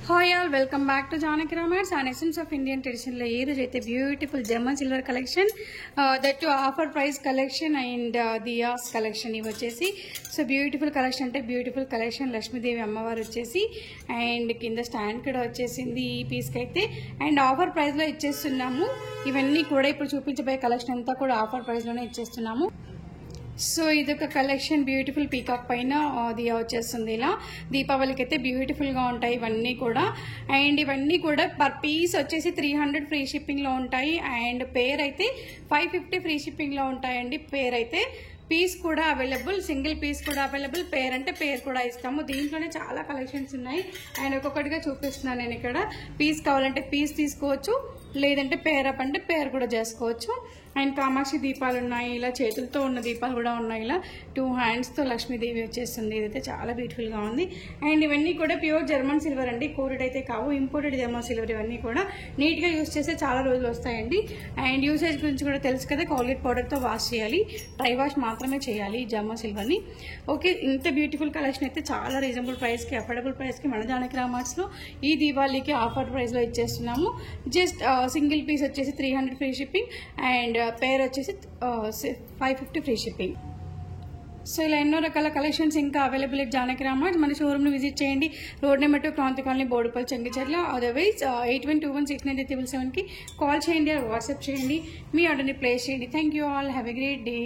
Hi all welcome back to Janaki Ramayans and essence of Indian ట్రెడిషన్లో ఈ రోజు అయితే beautiful German silver collection that too offer price collection and diyas collection ఇవి వచ్చేసి so beautiful collection అంటే beautiful collection Lakshmidevi అమ్మవారు వచ్చేసి అండ్ కింద స్టాండ్ కూడా వచ్చేసింది ఈ పీస్కి అయితే అండ్ ఆఫర్ ప్రైస్లో ఇచ్చేస్తున్నాము. ఇవన్నీ కూడా ఇప్పుడు చూపించబోయే కలెక్షన్ అంతా కూడా ఆఫర్ ప్రైస్లోనే ఇచ్చేస్తున్నాము. సో ఇదొక కలెక్షన్ బ్యూటిఫుల్ పీకాక్ పైన దియా వచ్చేస్తుంది. ఇలా దీపావళికి అయితే బ్యూటిఫుల్గా ఉంటాయి ఇవన్నీ కూడా. అండ్ ఇవన్నీ కూడా పర్ పీస్ వచ్చేసి 300 ఫ్రీ షిప్పింగ్లో ఉంటాయి అండ్ పేర్ అయితే 550 ఫ్రీ షిప్పింగ్లో ఉంటాయండి. పేర్ అయితే పీస్ కూడా అవైలబుల్, సింగిల్ పీస్ కూడా అవైలబుల్, పేర్ అంటే పేర్ కూడా ఇస్తాము. దీంట్లోనే చాలా కలెక్షన్స్ ఉన్నాయి అండ్ ఒక్కొక్కటిగా చూపిస్తున్నాను నేను ఇక్కడ. పీస్ కావాలంటే పీస్ తీసుకోవచ్చు, లేదంటే పేర్ అప్ అంటే పేర్ కూడా చేసుకోవచ్చు. అండ్ కామాక్షి దీపాలు ఉన్నాయి, ఇలా చేతులతో ఉన్న దీపాలు కూడా ఉన్నాయి. ఇలా 2 హ్యాండ్స్తో లక్ష్మీదేవి వచ్చేస్తుంది. ఇదైతే చాలా బ్యూటిఫుల్గా ఉంది. అండ్ ఇవన్నీ కూడా ప్యూర్ జర్మన్ సిల్వర్ అండి, కోటెడ్ అయితే కావు, ఇంపోర్టెడ్ జర్మన్ సిల్వర్. ఇవన్నీ కూడా నీట్గా యూజ్ చేస్తే చాలా రోజులు వస్తాయండి. అండ్ యూసేజ్ గురించి కూడా తెలుసు కదా, కాల్గేట్ పౌడర్తో వాష్ చేయాలి, డ్రై వాష్ మాత్రమే చేయాలి జర్మన్ సిల్వర్ని. ఓకే, ఇంత బ్యూటిఫుల్ కలెక్షన్ అయితే చాలా రీజనబుల్ ప్రైస్కి, అఫోర్డబుల్ ప్రైస్కి మన జానకి రామార్ట్స్లో ఈ దీపావళికి ఆఫర్ ప్రైస్లో ఇచ్చేస్తున్నాము. జస్ట్ సింగిల్ పీస్ వచ్చేసి 300 ఫ్రీ షిప్పింగ్ అండ్ పేర్ వచ్చేసి 550 ఫ్రీ షిప్పింగ్. సో ఇలా ఎన్నో రకాల కలెక్షన్స్ ఇంకా అవైలబుల్ ఎట్ జానకి రామార్ట్. మన షోరూమ్ని విజిట్ చేయండి. Road number 2 Kranti colony, Boduppally, Chengicherla. Otherwise 81216977కి కాల్ చేయండి, వాట్సాప్ చేయండి, మీ ఆర్డర్ని ప్లేస్ చేయండి. Thank you all, have a great day.